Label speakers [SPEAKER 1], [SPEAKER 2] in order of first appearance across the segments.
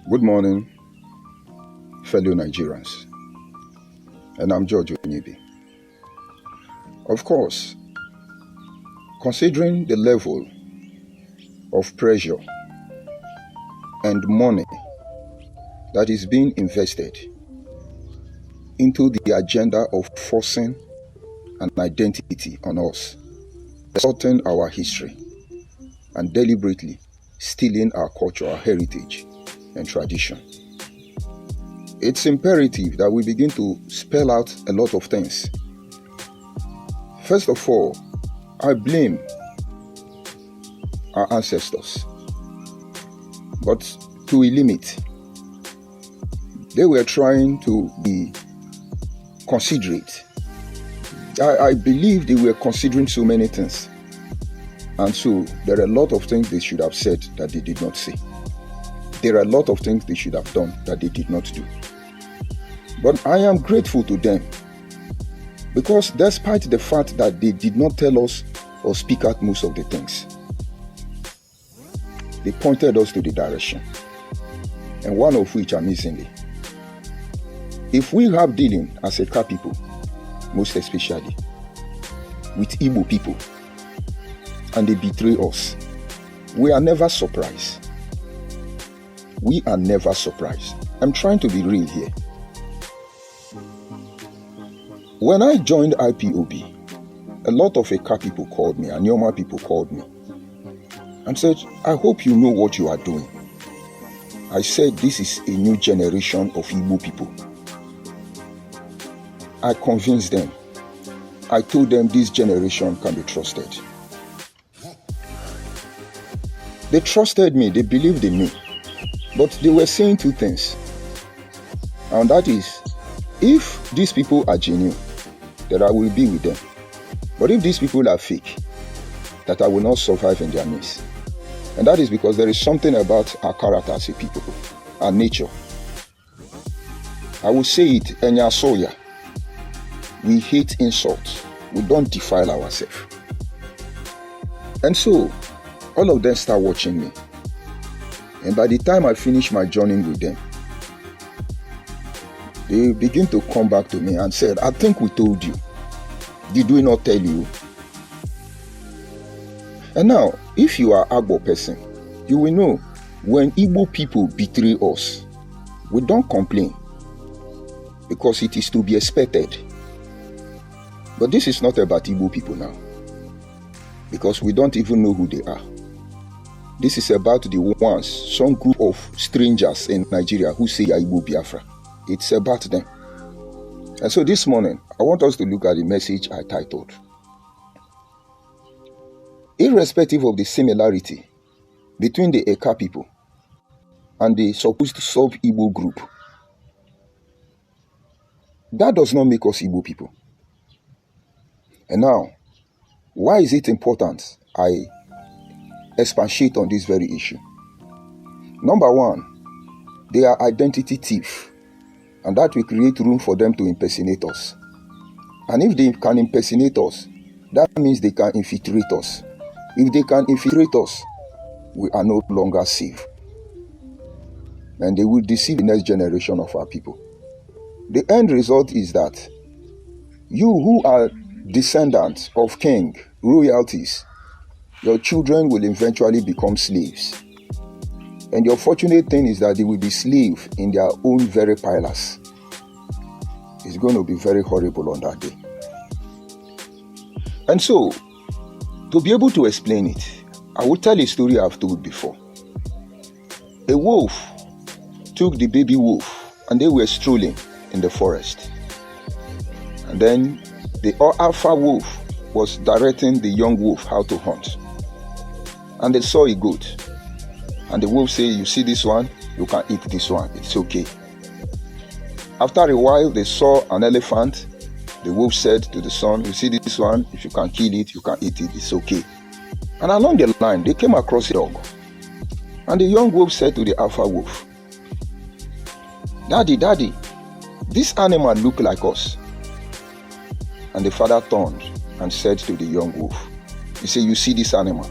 [SPEAKER 1] Good morning, fellow Nigerians, and I'm George Onyebi. Of course, considering the level of pressure and money that is being invested into the agenda of forcing an identity on us, distorting our history, and deliberately stealing our culture, our heritage, and tradition. It's imperative that we begin to spell out a lot of things. First of all, I blame our ancestors, but to a limit. They were trying to be considerate. I believe they were considering so many things. And so there are a lot of things they should have said that they did not say. There are a lot of things they should have done that they did not do. But I am grateful to them because despite the fact that they did not tell us or speak out most of the things, they pointed us to the direction, and one of which, amazingly, if we have dealing as a Eka people, most especially with Igbo people, and they betray us, we are never surprised. We are never surprised. I'm trying to be real here. When I joined IPOB, a lot of Eka people called me, Anioma people called me, and said, I hope you know what you are doing. I said, this is a new generation of Igbo people. I convinced them. I told them this generation can be trusted. They trusted me, they believed in me. But they were saying two things. And that is, if these people are genuine, that I will be with them. But if these people are fake, that I will not survive in their midst. And that is because there is something about our character as a people, our nature. I will say it, Enya Soya. We hate insults. We don't defile ourselves. And so, all of them start watching me. And by the time I finish my journey with them, they begin to come back to me and said, I think we told you. Did we not tell you? And now, if you are an Igbo person, you will know when Igbo people betray us, we don't complain because it is to be expected. But this is not about Igbo people now because we don't even know who they are. This is about the ones, some group of strangers in Nigeria who say Igbo Biafra. It's about them. And so this morning, I want us to look at the message I titled, irrespective of the similarity between the Eka people and the supposed sub-Igbo group, that does not make us Igbo people. And now, why is it important I expatiate on this very issue? Number one, they are identity thieves, and that will create room for them to impersonate us. And if they can impersonate us, that means they can infiltrate us. If they can infiltrate us, we are no longer safe. And they will deceive the next generation of our people. The end result is that you who are descendants of king, royalties, your children will eventually become slaves. And the unfortunate thing is that they will be slaves in their own very palace. It's going to be very horrible on that day. And so, to be able to explain it, I will tell a story I've told before. A wolf took the baby wolf and they were strolling in the forest. And then the alpha wolf was directing the young wolf how to hunt. And they saw a goat. And the wolf said, you see this one? You can eat this one. It's okay. After a while, they saw an elephant. The wolf said to the son, you see this one? If you can kill it, you can eat it. It's okay. And along the line, they came across a dog. And the young wolf said to the alpha wolf, Daddy, Daddy, this animal look like us. And the father turned and said to the young wolf, he said, you see this animal?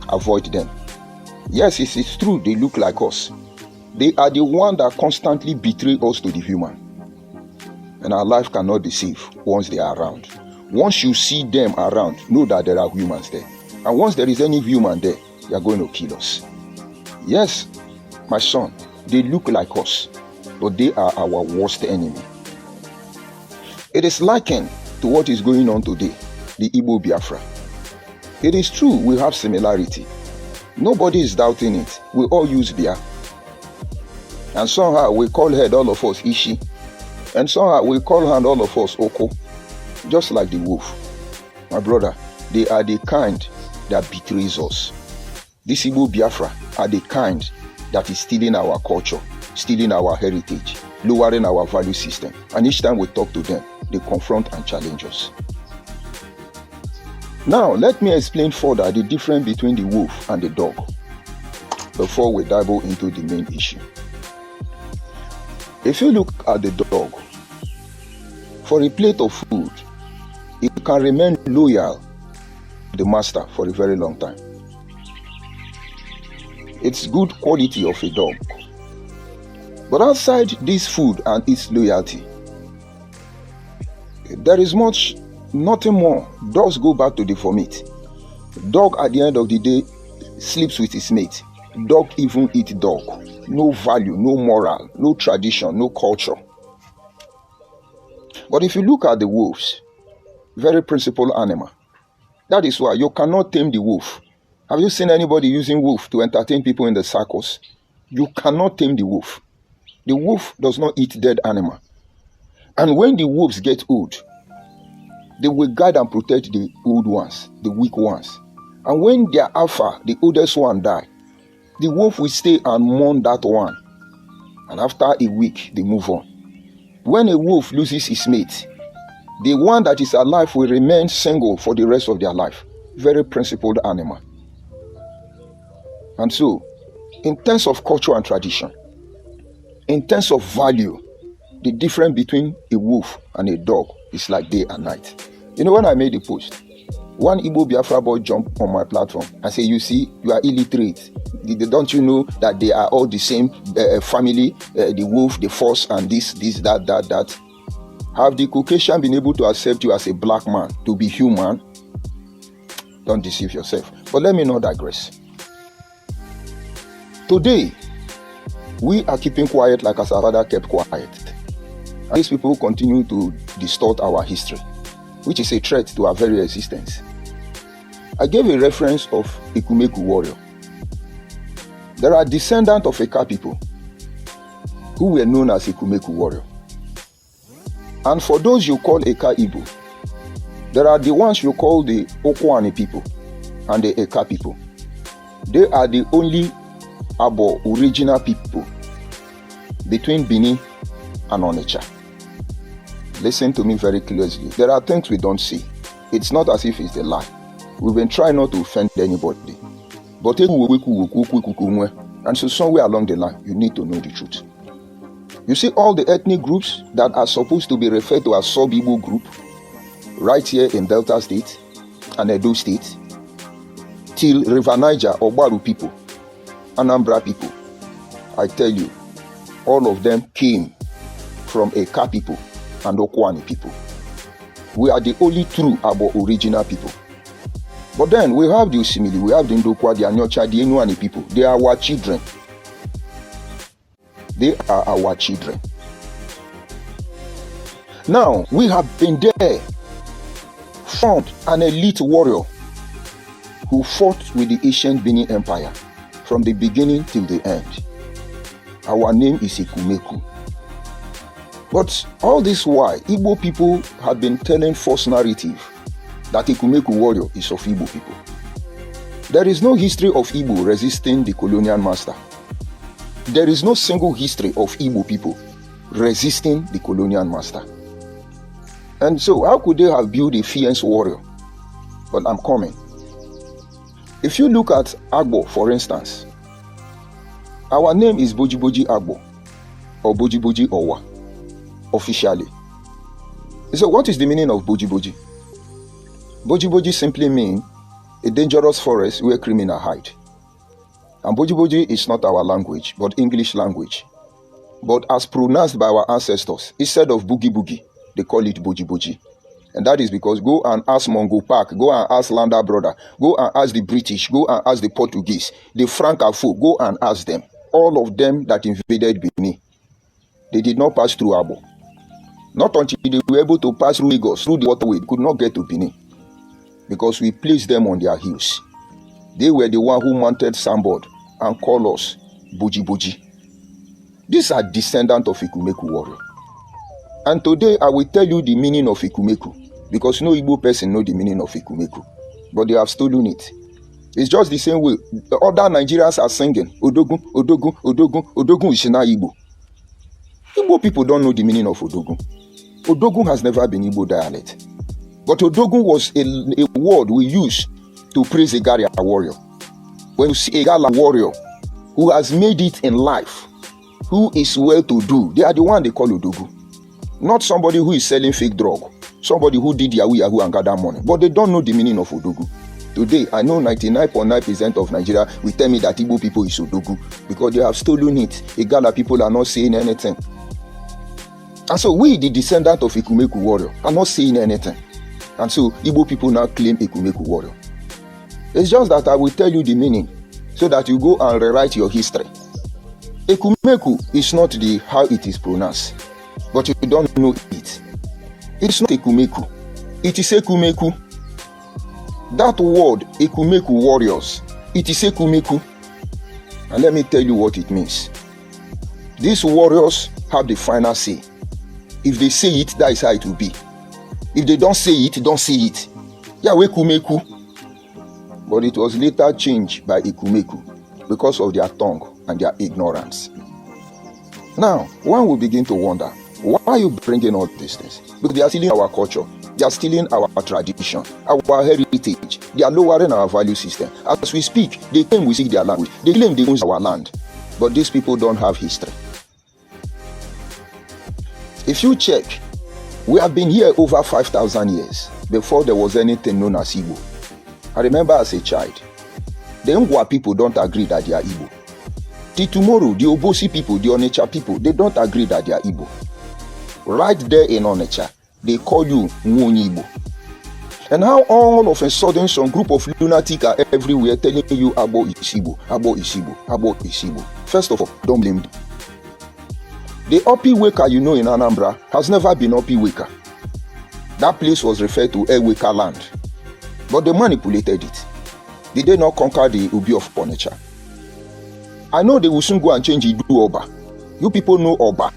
[SPEAKER 1] Avoid them. Yes, it's true, they look like us. They are the one that constantly betray us to the human. And our life cannot deceive once they are around. Once you see them around, know that there are humans there. And once there is any human there, they are going to kill us. Yes, my son, they look like us, but they are our worst enemy. It is likened to what is going on today, the Igbo Biafra. It is true, we have similarity. Nobody is doubting it. We all use Bia. And somehow we call head all of us Ishi. And somehow we call hand all of us Oko. Just like the wolf. My brother, they are the kind that betrays us. These Igbo Biafra are the kind that is stealing our culture, stealing our heritage, lowering our value system. And each time we talk to them, they confront and challenge us. Now, let me explain further the difference between the wolf and the dog before we dive into the main issue. If you look at the dog, for a plate of food, it can remain loyal to the master for a very long time. It's good quality of a dog. But outside this food and its loyalty, there is nothing more. Dogs go back to the vomit. Dog at the end of the day sleeps with his mate. Dog even eat dog. No value, no moral, no tradition, no culture. But if you look at the wolves, very principled animal. That is why you cannot tame the wolf. Have you seen anybody using wolf to entertain people in the circus? You cannot tame the wolf. The wolf does not eat dead animal. And when the wolves get old, they will guide and protect the old ones, the weak ones. And when their alpha, the oldest one, die, the wolf will stay and mourn that one. And after a week, they move on. When a wolf loses his mate, the one that is alive will remain single for the rest of their life. Very principled animal. And so, in terms of culture and tradition, in terms of value, the difference between a wolf and a dog is like day and night. You know, when I made a post, one Igbo Biafra boy jumped on my platform and said, you see, you are illiterate. Don't you know that they are all the same family, the wolf, the fox, and this, that. Have the Caucasian been able to accept you as a black man to be human? Don't deceive yourself. But let me not digress. Today, we are keeping quiet like our father kept quiet. And these people continue to distort our history, which is a threat to our very existence. I gave a reference of Ikumeku warrior. There are descendants of Eka people who were known as Ikumeku warrior. And for those you call Eka Igbo, there are the ones you call the Ukwuani people and the Eka people. They are the only Abo original people between Benin and Onitsha. Listen to me very closely. There are things we don't see. It's not as if it's a lie. We've been trying not to offend anybody. But and so somewhere along the line, you need to know the truth. You see all the ethnic groups that are supposed to be referred to as sub-Igbo group, right here in Delta State and Edo State, till River Niger, Ogba people, Anambra people. I tell you, all of them came from Eka people and Ukwuani people. We are the only true Abo original people. But then we have the Osimili, we have the Ndokwa, the Anyocha, the Enuani people. They are our children. They are our children. Now, we have been there, formed an elite warrior who fought with the ancient Benin Empire from the beginning till the end. Our name is Ikumeku. But all this while, Igbo people have been telling false narrative that Ikumeku warrior is of Igbo people. There is no history of Igbo resisting the colonial master. There is no single history of Igbo people resisting the colonial master. And so, how could they have built a fierce warrior? But I'm coming. If you look at Agbo, for instance, our name is Boji Agbo, or Boji Owa, officially. So what is the meaning of Boji? Boji simply means a dangerous forest where criminals hide. And boji boji is not our language, but English language. But as pronounced by our ancestors, instead of boogie boogie, they call it boji boji. And that is because go and ask Mongo Park, go and ask Landa Brother, go and ask the British, go and ask the Portuguese, the Francophone, go and ask them. All of them that invaded Benin, they did not pass through Abo. Not until they were able to pass through Lagos, through the waterway, they could not get to Benin. Because we placed them on their hills. They were the one who mounted sandboard and called us Boji Boji. These are descendants of Ikumeku warrior. And today I will tell you the meaning of Ikumeku. Because no Igbo person know the meaning of Ikumeku. But they have stolen it. It's just the same way. The other Nigerians are singing Odogun, Odogun, Odogun, Odogun is not Igbo. Igbo people don't know the meaning of Odogun. Odogun has never been Igbo dialect. But Odogun was a word we use to praise a Gala warrior. When you see a Gala warrior who has made it in life, who is well to do, they are the one they call Odogun. Not somebody who is selling fake drug. Somebody who did Yahoo and gather money. But they don't know the meaning of Odogu. Today, I know 99.9% of Nigeria will tell me that Igbo people is Odogu because they have stolen it. Igala people are not saying anything. And so we, the descendant of Ikumeku warrior, are not saying anything. And so Igbo people now claim Ikumeku warrior. It's just that I will tell you the meaning so that you go and rewrite your history. Ekumeku is not the how it is pronounced, but you don't know it. It's not Ekumeku. It is Ekumeku. That word, Ekumeku warriors, it is Ekumeku. And let me tell you what it means. These warriors have the final say. If they say it, that is how it will be. If they don't say it, don't say it. Yahweh Ekumeku. But it was later changed by Ekumeku because of their tongue and their ignorance. Now, one will begin to wonder, why are you bringing all these things? Because they are stealing our culture. They are stealing our tradition, our heritage. They are lowering our value system. As we speak, they claim we speak their language. They claim they own our land. But these people don't have history. If you check, we have been here over 5,000 years before there was anything known as Igbo. I remember as a child, the Ngwa people don't agree that they are Igbo. Till tomorrow, the Obosi people, the Onitsha people, they don't agree that they are Igbo. Right there in Onitsha, they call you Nwonyi Igbo. And how all of a sudden some group of lunatics are everywhere telling you Abo is Igbo, Abo is Igbo, Abo is Igbo. First of all, don't blame them. The Opi Weka you know in Anambra has never been Opi Weka. That place was referred to Eweka land. But they manipulated it. Did they not conquer the Obi of Onitsha? I know they will soon go and change it to Ogba. You people know Ogba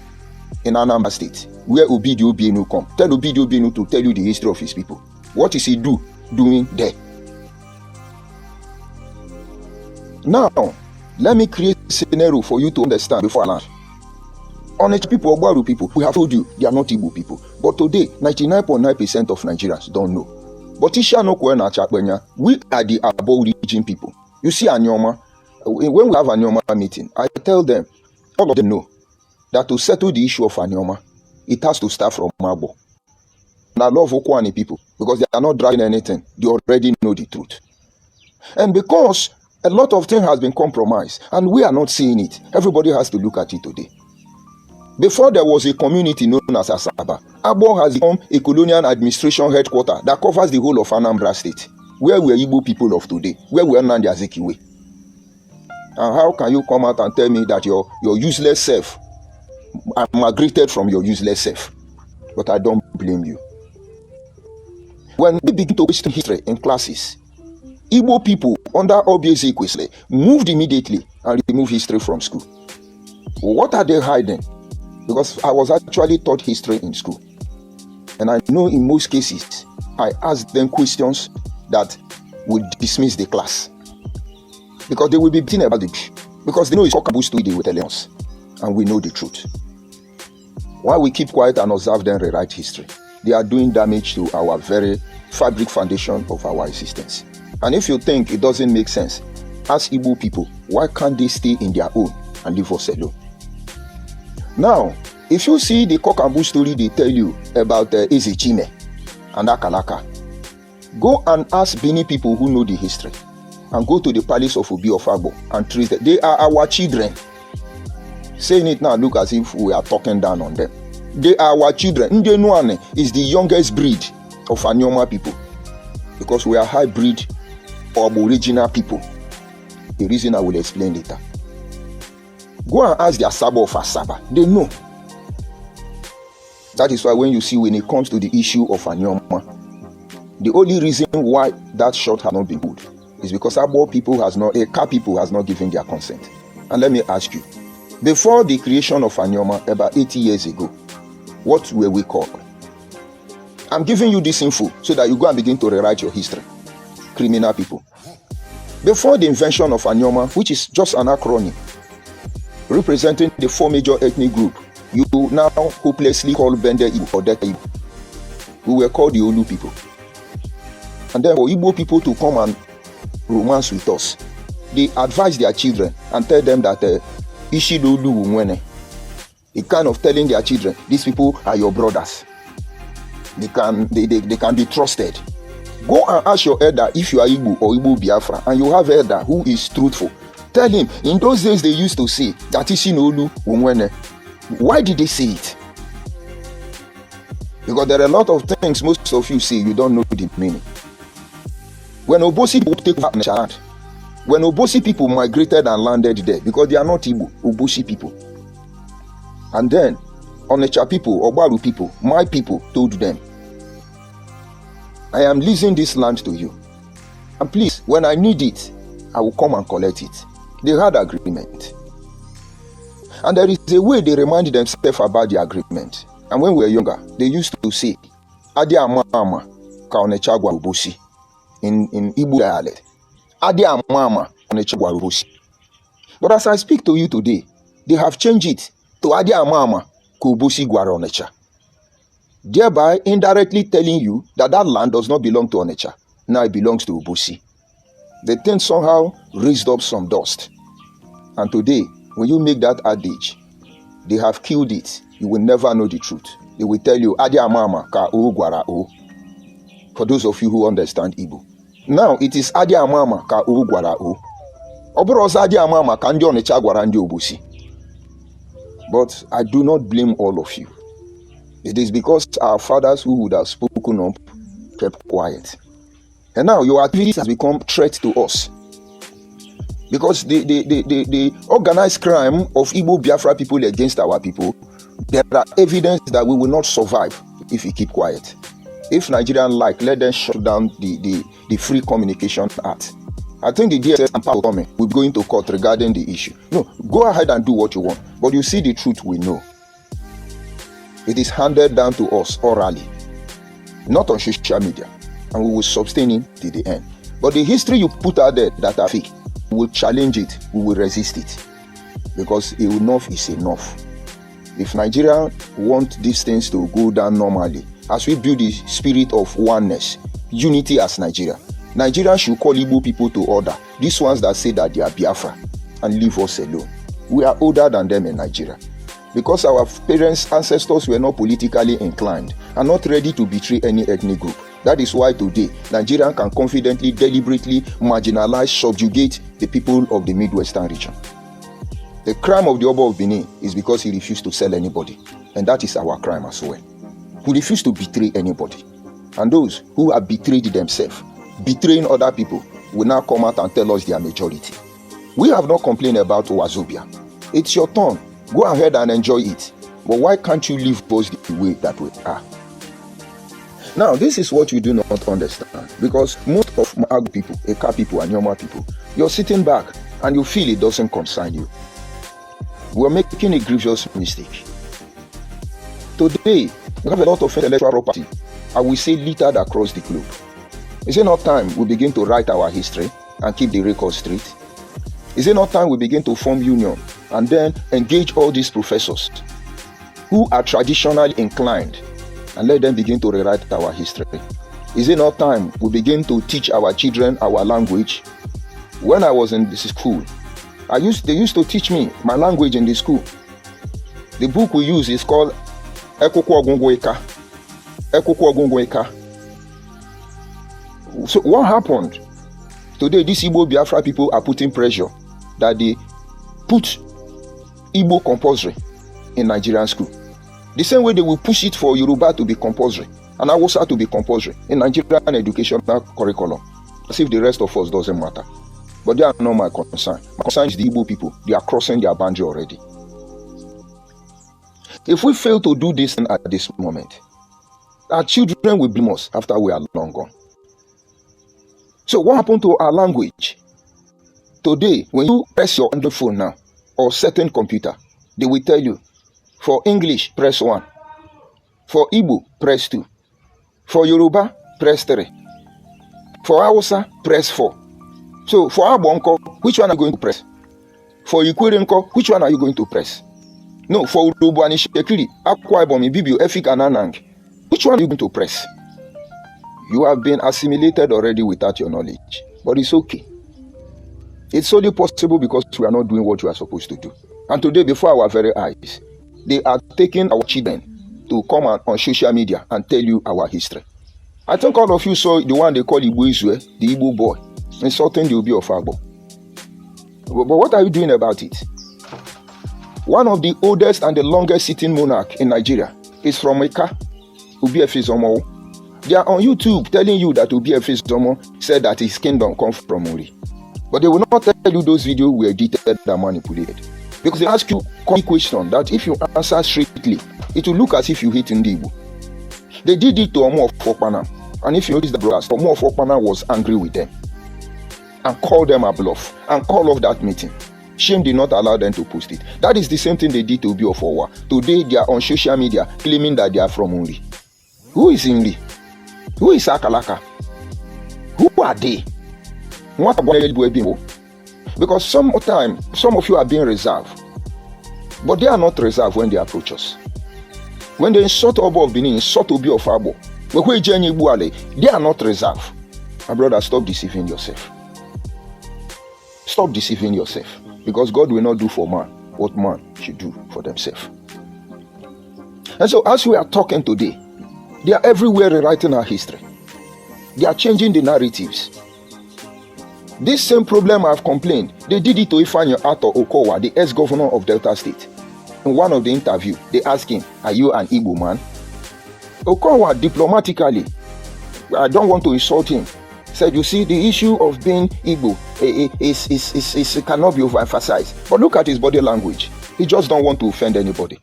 [SPEAKER 1] in Anambra State, where Obidi Obienu come. Tell Obidi Obienu to tell you the history of his people. What is he doing there? Now, let me create a scenario for you to understand before I land. Honest people, Ogbaru people, we have told you they are not Igbo people. But today, 99.9% of Nigerians don't know. But Isha no Kwena Chakbenya, we are the Abo region people. You see Anioma, when we have Anioma meeting, I tell them, all of them know, that to settle the issue of Anioma, it has to start from Abo. And I love Ukwuani people, because they are not dragging anything. They already know the truth. And because a lot of things has been compromised, and we are not seeing it, everybody has to look at it today. Before there was a community known as Asaba, Abo has become a colonial administration headquarters that covers the whole of Anambra State, where we are Igbo people of today, where we are Nandi Azikiwe. And how can you come out and tell me that your useless self, I migrated from your useless self? But I don't blame you. When we begin to question history in classes, Igbo people under Obieze Ikwerre moved immediately and removed history from school. What are they hiding? Because I was actually taught history in school. And I know in most cases, I asked them questions that would dismiss the class. Because they will be beaten about it. Because they know it's cockaboo story they will tell us. And we know the truth. While we keep quiet and observe them rewrite history, they are doing damage to our very fabric foundation of our existence. And if you think it doesn't make sense, ask Igbo people, why can't they stay in their own and leave us alone? Now, if you see the cock and bull story they tell you about Ezechime and Akalaka, go and ask Bini people who know the history. and go to the palace of Obi of Agbo and treat them. They are our children. Saying it now look as if we are talking down on them. They are our children. Ukwuani is the youngest breed of Anioma people because we are hybrid or original people. The reason I will explain later. Go and ask the Asaba of Asaba. They know. That is why when you see when it comes to the issue of Anioma, the only reason why that shot has not been good is because Eka people has not given their consent. And let me ask you, before the creation of Anioma about 80 years ago, what were we called? I'm giving you this info so that you go and begin to rewrite your history. Criminal people. Before the invention of Anioma, which is just an acronym representing the 4 major ethnic groups, you now hopelessly call Bende Igbo or Deka Igbo. We were called the Olu people. And then for Igbo people to come and romance with us, they advise their children and tell them that Ishidolu Ukwuani. They kind of telling their children, these people are your brothers. They can be trusted. Go and ask your elder if you are Igbo or Igbo Biafra, and you have elder who is truthful. Tell him, in those days they used to say that Ishidolu Ukwuani. Why did they say it? Because there are a lot of things most of you say you don't know the meaning. When Obosi people take over Onitsha, when Obosi people migrated and landed there, because they are not Igbo, Obosi people. And then Onitsha people, Ogba people, my people told them, I am leasing this land to you. And please, when I need it, I will come and collect it. They had agreement. And there is a way they remind themselves about the agreement. And when we were younger, they used to say, Adi ama ama ka Onitsha gwa Obosi. In Igbo dialect. Adi ama ama Onitsha gwa Obosi. But as I speak to you today, they have changed it to Adi ama ama ka Obosi gwa Onitsha. Thereby indirectly telling you that that land does not belong to Onitsha. Now it belongs to Obosi. The thing somehow raised up some dust. And today, when you make that adage, they have killed it. You will never know the truth. They will tell you, Adi amama ka o gwara o. For those of you who understand Igbo. Now, it is Adi amama ka o gwara o. Oboros Adi amama ka ndi Onitsha gwara ndi Obosi. But I do not blame all of you. It is because our fathers who would have spoken up kept quiet. And now your activity has become threat to us. Because the organized crime of Igbo Biafra people against our people, there are evidence that we will not survive if we keep quiet. If Nigerians like, let them shut down the Free Communication Act. I think the DSS and Power coming, we're going to court regarding the issue. No, go ahead and do what you want. But you see the truth we know. It is handed down to us orally, not on social media. And we will sustain it to the end. But the history you put out there that are fake, we will challenge it, we will resist it. Because enough is enough. If Nigeria want these things to go down normally, as we build the spirit of oneness, unity as Nigeria, Nigeria should call Igbo people to order. These ones that say that they are Biafra and leave us alone. We are older than them in Nigeria. Because our parents, ancestors were not politically inclined and not ready to betray any ethnic group. That is why today, Nigeria can confidently, deliberately marginalize, subjugate the people of the Midwestern region. The crime of the Ogba of Benin is because he refused to sell anybody. And that is our crime as well. He refused to betray anybody. And those who have betrayed themselves, betraying other people, will now come out and tell us their majority. We have not complained about Wazobia. It's your turn. Go ahead and enjoy it. But why can't you live us the way that we are? Now, this is what you do not understand. Because most of Agbo people, Eka people, and Anioma people, you're sitting back and you feel it doesn't concern you. We're making a grievous mistake. Today, we have a lot of intellectual property, and we say littered across the globe. Is it not time we begin to write our history and keep the record straight? Is it not time we begin to form union and then engage all these professors who are traditionally inclined and let them begin to rewrite our history? Is it not time we begin to teach our children our language? When I was in this school, they used to teach me my language in the school. The book we use is called Ekpeye. So what happened? Today, these Igbo Biafra people are putting pressure that they put Igbo compulsory in Nigerian school. The same way they will push it for Yoruba to be compulsory and Hausa to be compulsory in Nigerian educational curriculum, as if the rest of us doesn't matter. But they are not my concern. My concern is the Igbo people. They are crossing their boundary already. If we fail to do this at this moment, our children will blame us after we are long gone. So what happened to our language? Today, when you press your Android phone now, or certain computer, they will tell you, for English, press 1. For Igbo, press 2. For Yoruba, press 3. For Hausa, press 4. So for Abonko, which one are you going to press? For Ikwerre, which one are you going to press? No, for Ukwuani, Shekiri, Akwa Ibom, Ibibio, Efik, and Anang, which one are you going to press? You have been assimilated already without your knowledge. But it's okay. It's only possible because we are not doing what we are supposed to do. And today, before our very eyes, they are taking our children to come on social media and tell you our history. I think all of you saw the one they call Igbo, the Igbo boy, insulting the Obi of Ogba. But what are you doing about it? One of the oldest and the longest sitting monarch in Nigeria is from Eka, Obi Efizomo. They are on YouTube telling you that Obi Efizomo said that his kingdom comes from Uri. But they will not tell you those videos were edited and manipulated. Because they ask you a question that if you answer straightly, it will look as if you hit Ndibu. They did it to Omo of Okpana. And if you notice the brothers, Omo of Okpana was angry with them and called them a bluff and called off that meeting. Shame did not allow them to post it. That is the same thing they did to Obi of Owa. Today they are on social media claiming that they are from Uri. Who is Uri? Who is Akalaka? Who are they? What about because sometimes some of you are being reserved, but they are not reserved when they approach us. When they insult Ogba of Benin, insult Obi of Abo, they are not reserved. My brother, stop deceiving yourself. Stop deceiving yourself, because God will not do for man what man should do for themselves. And so as we are talking today, they are everywhere rewriting our history. They are changing the narratives. This same problem I've complained, they did it to Ifeanyi Ato Okowa, the ex-governor of Delta State. In one of the interviews, they asked him, "Are you an Igbo man?" Okowa diplomatically, I don't want to insult him, said, "You see, the issue of being Igbo is cannot be overemphasized." But look at his body language. He just don't want to offend anybody.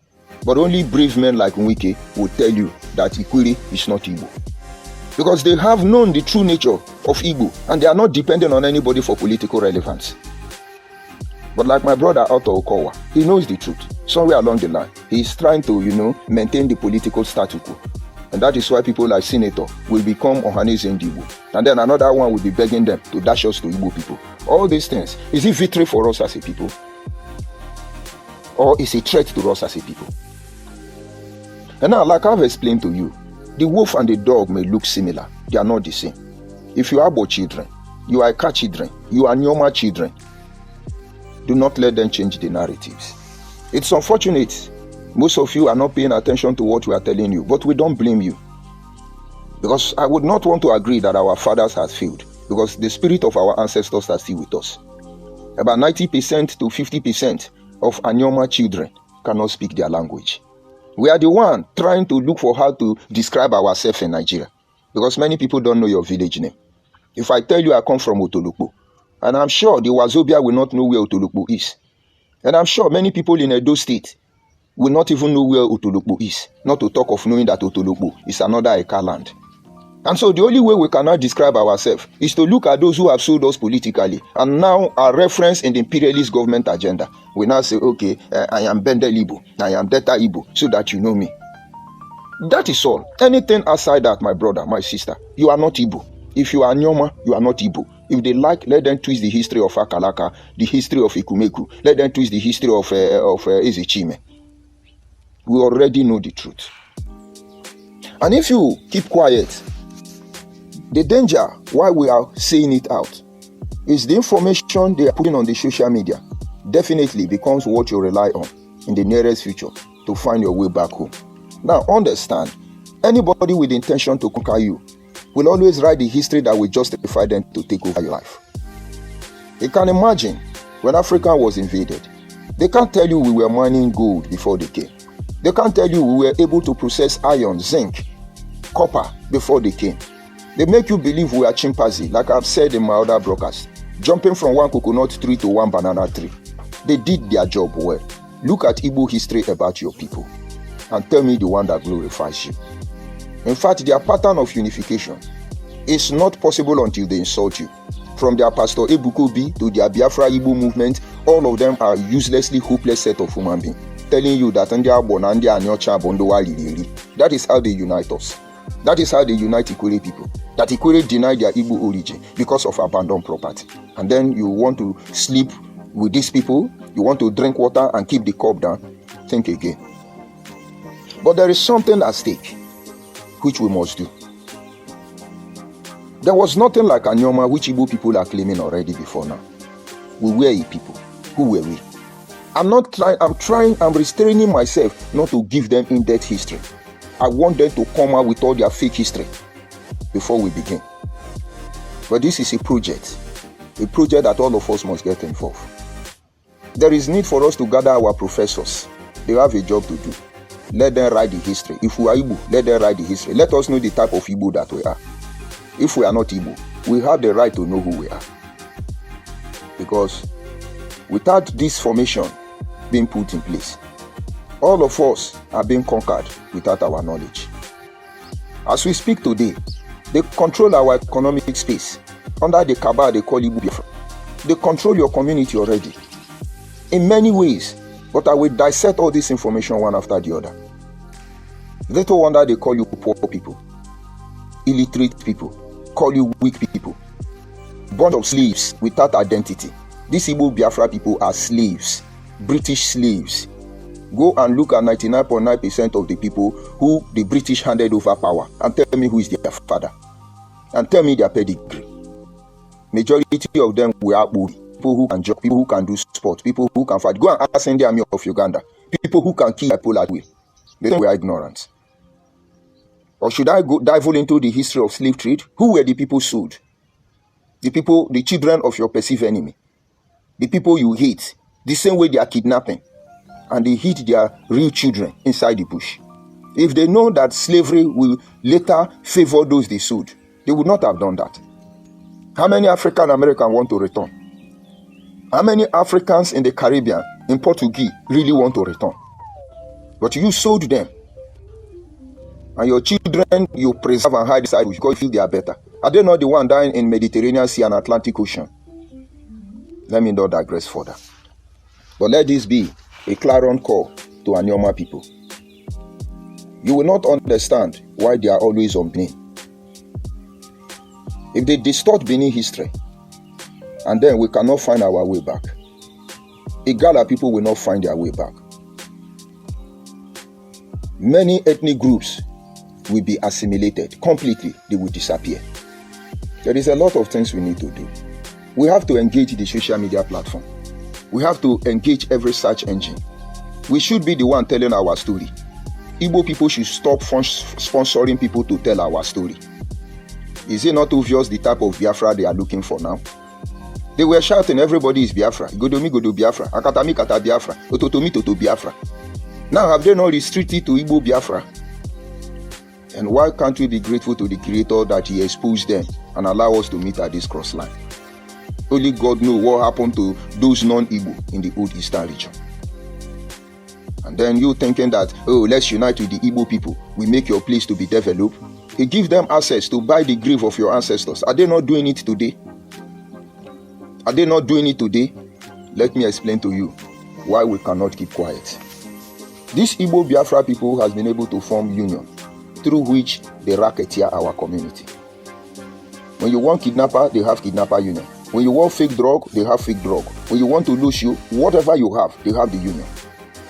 [SPEAKER 1] But only brave men like Nwike will tell you that Ikwerre is not Igbo. Because they have known the true nature of Igbo and they are not dependent on anybody for political relevance. But like my brother Otto Okowa, he knows the truth. Somewhere along the line, he is trying to, maintain the political status quo. And that is why people like Senator will become Ohaneze Ndigbo. And then another one will be begging them to dash us to Igbo people. All these things, is it victory for us as a people? Or is it a threat to us as a people? And now, like I've explained to you, the wolf and the dog may look similar. They are not the same. If you are Igbo children, you are Eka children, you are Anioma children, do not let them change the narratives. It's unfortunate. Most of you are not paying attention to what we are telling you, but we don't blame you. Because I would not want to agree that our fathers have failed, because the spirit of our ancestors are still with us. About 90% to 50% of Anioma children cannot speak their language. We are the one trying to look for how to describe ourselves in Nigeria, because many people don't know your village name. If I tell you I come from Otolokpo, and I'm sure the Wazobia will not know where Otolokpo is, and I'm sure many people in Edo State will not even know where Otolokpo is, not to talk of knowing that Otolokpo is another Eka land. And so the only way we cannot describe ourselves is to look at those who have sold us politically and now are referenced in the imperialist government agenda. We now say, okay, I am Bendel Igbo, I am Delta Igbo, so that you know me. That is all. Anything outside that, my brother, my sister, you are not Igbo. If you are Anioma, you are not Igbo. If they like, let them twist the history of Akalaka, the history of Ikumeku, let them twist the history of Ezechime. We already know the truth. And if you keep quiet, the danger why we are saying it out is the information they are putting on the social media definitely becomes what you rely on in the nearest future to find your way back home. Now understand, anybody with the intention to conquer you will always write the history that will justify them to take over your life. You can imagine when Africa was invaded. They can't tell you we were mining gold before they came. They can't tell you we were able to process iron, zinc, copper before they came. They make you believe we are chimpanzee, like I've said in my other broadcast, jumping from one coconut tree to one banana tree. They did their job well. Look at Igbo history about your people and tell me the one that glorifies you. In fact, their pattern of unification is not possible until they insult you. From their Pastor Ebukobi to their Biafra Igbo movement, all of them are uselessly hopeless set of human beings, telling you that that is how they unite us. That is how they unite Ikwerre people. That Ikwerre deny their Igbo origin because of abandoned property. And then you want to sleep with these people, you want to drink water and keep the cup down. Think again. But there is something at stake which we must do. There was nothing like Anioma which Igbo people are claiming already before now. We were a people. Who were we? I'm restraining myself not to give them in-depth history. I want them to come out with all their fake history before we begin. But this is a project that all of us must get involved. There is need for us to gather our professors. They have a job to do. Let them write the history. If we are Igbo, let them write the history. Let us know the type of Igbo that we are. If we are not Igbo, we have the right to know who we are. Because without this formation being put in place, all of us are being conquered without our knowledge. As we speak today, they control our economic space. Under the cabal they call Igbo Biafra. They control your community already. In many ways, but I will dissect all this information one after the other. Little wonder they call you poor people, illiterate people, call you weak people, bunch of slaves without identity. These Igbo Biafra people are slaves, British slaves. Go and look at 99.9% of the people who the British handed over power and tell me who is their father. And tell me their pedigree. Majority of them were Igbo. People who can jump, people who can do sport, people who can fight. Go and ask in the army of Uganda. People who can kill people that way. They were ignorant. Or should I dive into the history of slave trade? Who were the people sold? The people, the children of your perceived enemy. The people you hate. The same way they are kidnapping. And they hit their real children inside the bush. If they know that slavery will later favor those they sold, they would not have done that. How many African Americans want to return? How many Africans in the Caribbean, in Portuguese, really want to return? But you sold them. And your children, you preserve and hide inside because you feel they are better. Are they not the one dying in Mediterranean Sea and Atlantic Ocean? Let me not digress further. But let this be a clarion call to Anioma people. You will not understand why they are always on Benin. If they distort Benin history, and then we cannot find our way back, Igala people will not find their way back. Many ethnic groups will be assimilated completely. They will disappear. There is a lot of things we need to do. We have to engage the social media platform. We have to engage every search engine. We should be the one telling our story. Igbo people should stop sponsoring people to tell our story. Is it not obvious the type of Biafra they are looking for now? They were shouting, everybody is Biafra. Godomi Godo Biafra. Akatami Kata Biafra. Ototomi Toto Biafra. Now have they not restricted to Igbo Biafra? And why can't we be grateful to the Creator that He exposed them and allow us to meet at this cross line? Only God knows what happened to those non-Igbo in the old Eastern region. And then you thinking that, oh, let's unite with the Igbo people. We make your place to be developed. He give them access to buy the grave of your ancestors. Are they not doing it today? Are they not doing it today? Let me explain to you why we cannot keep quiet. This Igbo Biafra people has been able to form union through which they racketeer our community. When you want kidnapper, they have kidnapper union. When you want fake drug, they have fake drug. When you want to lose you, whatever you have, they have the union.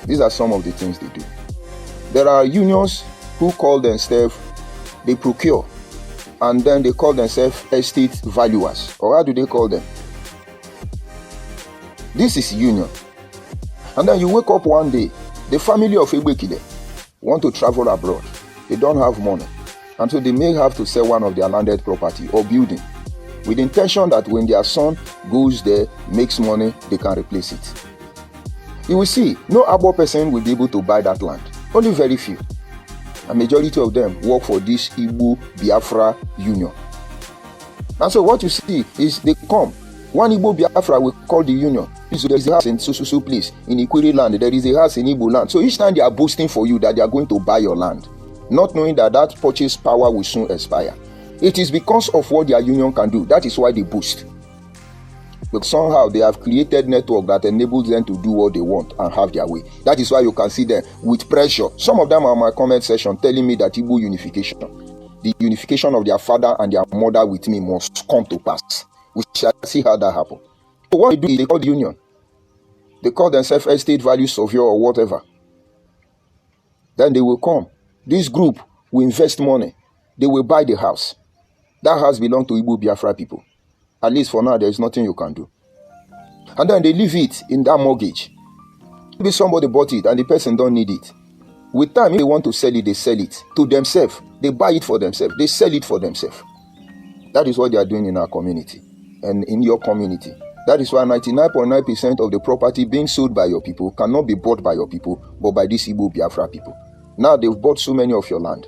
[SPEAKER 1] These are some of the things they do. There are unions who call themselves, they procure, and then they call themselves estate valuers. Or how do they call them? This is union. And then you wake up one day, the family of Ekpeye want to travel abroad. They don't have money. And so they may have to sell one of their landed property or building. with the intention that when their son goes there, makes money, they can replace it. You will see, no Igbo person will be able to buy that land. Only very few. A majority of them work for this Igbo Biafra Union. And so what you see is they come. One Igbo Biafra will call the union. So there is a house in so place in Ikwerre land. There is a house in Igbo land. So each time they are boasting for you that they are going to buy your land, not knowing that that purchase power will soon expire. It is because of what their union can do. That is why they boast. But somehow they have created network that enables them to do what they want and have their way. That is why you can see them with pressure. Some of them are in my comment section telling me that Igbo unification, the unification of their father and their mother with me must come to pass. We shall see how that happens. So what they do is they call the union. They call themselves estate value surveyor or whatever. Then they will come. This group will invest money. They will buy the house. That house belongs to Igbo Biafra people. At least for now, there is nothing you can do. And then they leave it in that mortgage. Maybe somebody bought it and the person don't need it. With time, if they want to sell it, they sell it to themselves. They buy it for themselves. They sell it for themselves. That is what they are doing in our community and in your community. That is why 99.9% of the property being sold by your people cannot be bought by your people, but by these Igbo Biafra people. Now they've bought so many of your land.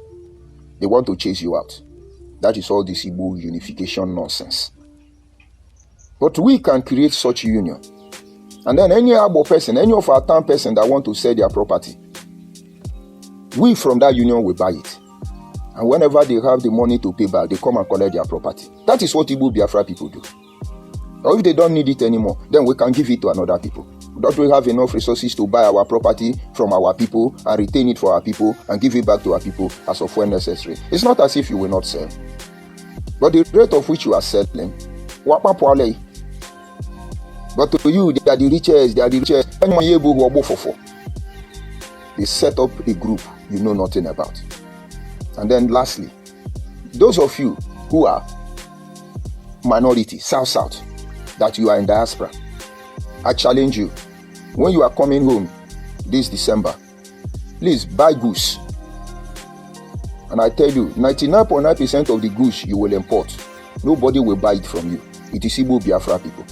[SPEAKER 1] They want to chase you out. That is all this Igbo unification nonsense. But we can create such union. And then any Igbo person, any of our town person that want to sell their property, we from that union will buy it. And whenever they have the money to pay back, they come and collect their property. That is what Igbo Biafra people do. Or if they don't need it anymore, then we can give it to another people. Don't we have enough resources to buy our property from our people and retain it for our people and give it back to our people as of when necessary? It's not as if you will not sell. But the rate of which you are selling, but to you, they are the richest, they are the richest. They set up a group you know nothing about. And then lastly, those of you who are minority, South, that you are in diaspora, I challenge you, when you are coming home this December, please buy goose. And I tell you, 99.9% of the goose you will import, nobody will buy it from you. It is Igbo Biafra people.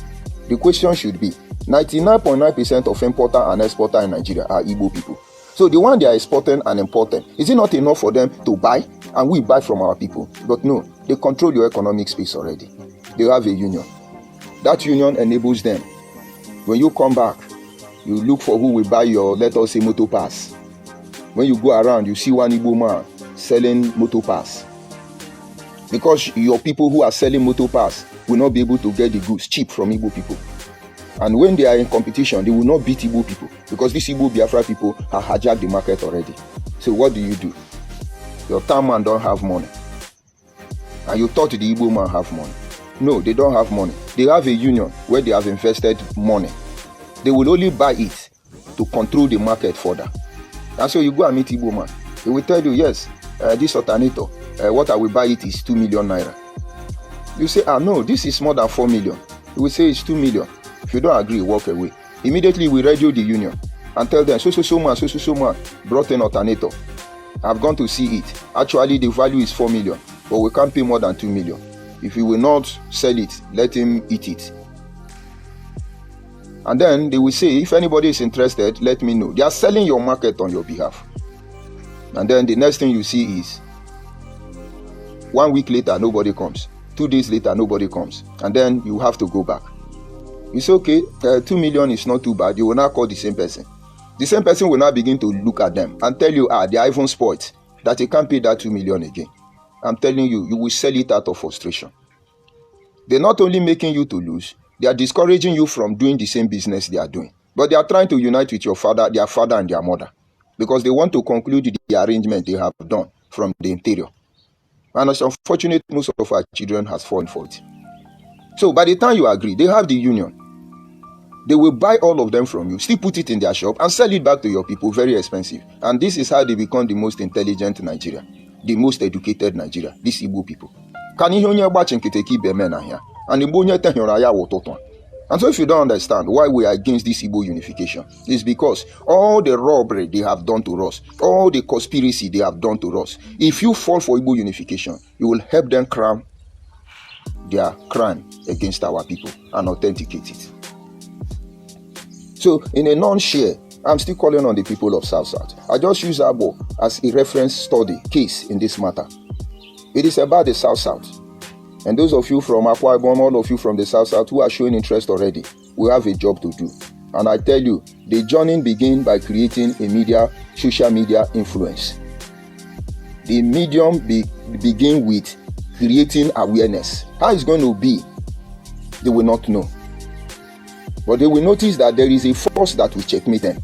[SPEAKER 1] The question should be, 99.9% of importer and exporter in Nigeria are Igbo people. So the one they are exporting and importing, is it not enough for them to buy and we buy from our people? But no, they control your economic space already. They have a union. That union enables them. When you come back, you look for who will buy your, let us say, motor pass. When you go around, you see one Igbo man selling motor pass. Because your people who are selling motor pass will not be able to get the goods cheap from Igbo people. And when they are in competition, they will not beat Igbo people because these Igbo Biafra people have hijacked the market already. So what do? Your town man don't have money. And you thought the Igbo man have money. No, they don't have money. They have a union where they have invested money. They will only buy it to control the market further. And so you go and meet Igbo man. He will tell you, yes, this alternator, what I will buy it is 2 million naira. You say, no, this is more than 4 million. He will say it's 2 million. If you don't agree, walk away. Immediately we radio the union and tell them, so man brought an alternator. I've gone to see it. Actually, the value is 4 million, but we can't pay more than 2 million. If he will not sell it, let him eat it. And then they will say, if anybody is interested, let me know. They are selling your market on your behalf. And then the next thing you see is 1 week later, nobody comes. 2 days later, nobody comes. And then you have to go back. You say, okay, 2 million is not too bad. You will now call the same person. The same person will now begin to look at them and tell you, they are even spoiled, that you can't pay that 2 million again. I'm telling you, you will sell it out of frustration. They're not only making you to lose, they are discouraging you from doing the same business they are doing. But they are trying to unite with your father, their father and their mother, because they want to conclude the arrangement they have done from the interior. And it's unfortunate most of our children has fallen for it. So by the time you agree, they have the union. They will buy all of them from you, still put it in their shop and sell it back to your people very expensive. And this is how they become the most intelligent Nigeria, the most educated Nigeria, these Igbo people. And so if you don't understand why we are against this Igbo unification, it's because all the robbery they have done to us, all the conspiracy they have done to us, if you fall for Igbo unification, you will help them crown their crime against our people and authenticate it. So in a non-share, I'm still calling on the people of South-South. I just use Abo as a reference study case in this matter. It is about the South-South. And those of you from Akwa Ibom, all of you from the South-South who are showing interest already, we have a job to do. And I tell you, the journey begins by creating a social media influence. The medium begin with creating awareness. How it's going to be, they will not know. But they will notice that there is a force that will checkmate them.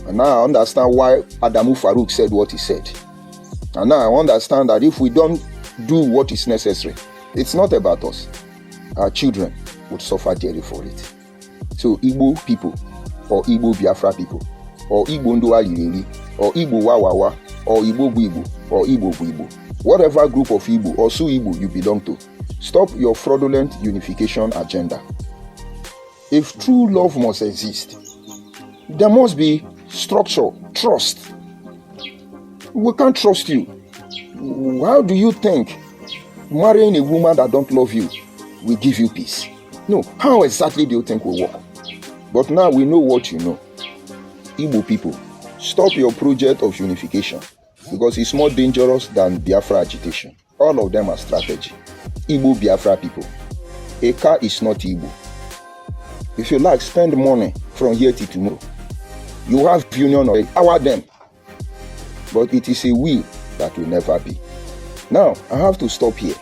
[SPEAKER 1] And now I understand why Adamu Farouk said what he said. And now I understand that if we don't do what is necessary, it's not about us. Our children would suffer dearly for it. So Igbo people, or Igbo Biafra people, or Igbo Ndualiriri, or Igbo Wawawa, or Igbo Buibo, or Igbo Buibo, whatever group of Igbo or Su Igbo you belong to, stop your fraudulent unification agenda. If true love must exist, there must be structure, trust. We can't trust you. How do you think marrying a woman that don't love you will give you peace? No. How exactly do you think will work? But now we know what you know. Igbo people, stop your project of unification because it's more dangerous than Biafra agitation. All of them are strategy. Igbo Biafra people, a car is not Igbo. If you like, spend money from here till tomorrow. You have union or power them. But it is a will that will never be. Now, I have to stop here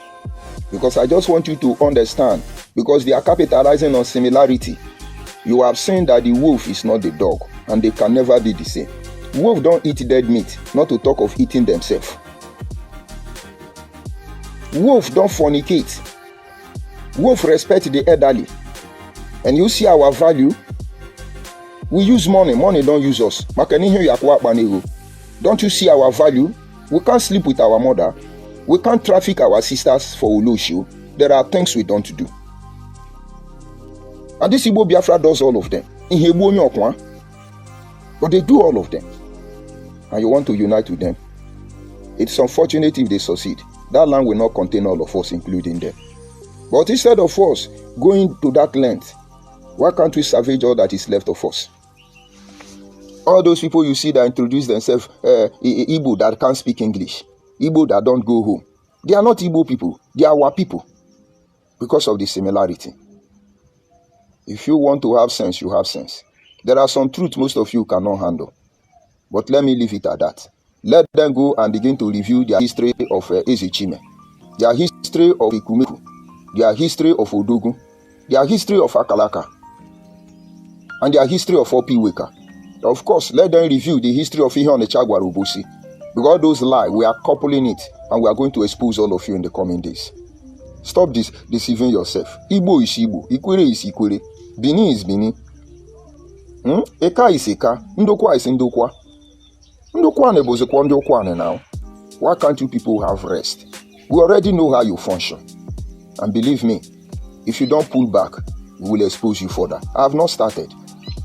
[SPEAKER 1] because I just want you to understand, because they are capitalizing on similarity. You have seen that the wolf is not the dog and they can never be the same. Wolf don't eat dead meat, not to talk of eating themselves. Wolf don't fornicate. Wolf respect the elderly. And you see our value. We use money. Money don't use us. Don't you see our value? We can't sleep with our mother. We can't traffic our sisters for Uloshu. There are things we don't do. And this Igbo Biafra does all of them. But they do all of them. And you want to unite with them. It's unfortunate if they succeed. That land will not contain all of us, including them. But instead of us going to that length, why can't we salvage all that is left of us? All those people you see that introduce themselves, Igbo that can't speak English, Igbo that don't go home, they are not Igbo people, they are our people because of the similarity. If you want to have sense, you have sense. There are some truths most of you cannot handle. But let me leave it at that. Let them go and begin to review their history of Ezichime, their history of Ikumeku, their history of Odogun, their history of Akalaka, and their history of Opiweka. Of course, let them review the history of Ihon Echagwa Rubusi. Because those lies, we are coupling it, and we are going to expose all of you in the coming days. Stop this deceiving yourself. Igbo is Igbo, Ikwerre is Ikwerre, Bini is Bini. Eka is Eka, Ndokwa is Ndokwa. Ndokwane bozekwa Ndokwane now. Why can't you people have rest? We already know how you function. And believe me, if you don't pull back, we will expose you further. I have not started.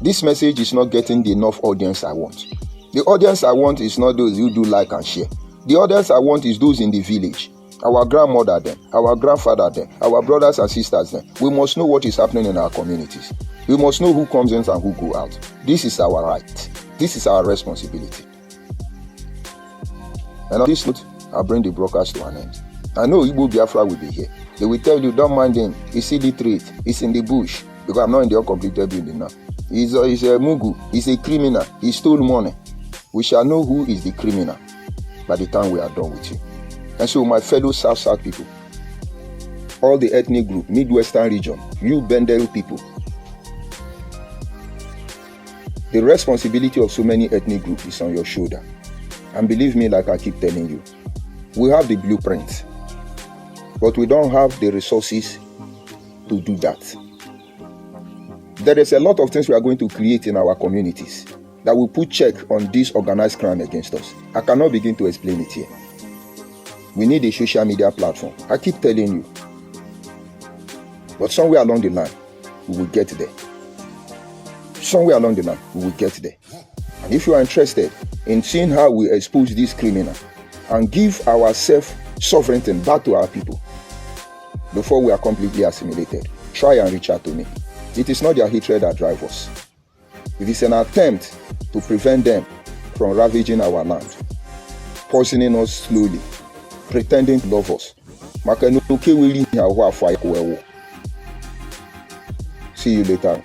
[SPEAKER 1] This message is not getting the enough audience I want. The audience I want is not those who do like and share. The audience I want is those in the village. Our grandmother then, our grandfather then, our brothers and sisters then. We must know what is happening in our communities. We must know who comes in and who goes out. This is our right. This is our responsibility. And on this note, I'll bring the broadcast to an end. I know Igbo Biafra will be here. They will tell you, don't mind him. He's illiterate. He's in the bush. Because I'm not in the uncompleted building now. He's a Mugu. He's a criminal. He stole money. We shall know who is the criminal by the time we are done with you. And so, my fellow South people, all the ethnic group, Midwestern region, you Bendel people, the responsibility of so many ethnic groups is on your shoulder. And believe me, like I keep telling you, we have the blueprint, but we don't have the resources to do that. There is a lot of things we are going to create in our communities that will put check on this organized crime against us. I cannot begin to explain it here. We need a social media platform. I keep telling you. But somewhere along the line, we will get there. Somewhere along the line, we will get there. And if you are interested in seeing how we expose this criminal and give our self-sovereignty back to our people, before we are completely assimilated. Try and reach out to me. It is not their hatred that drives us. It is an attempt to prevent them from ravaging our land, poisoning us slowly, pretending to love us. See you later.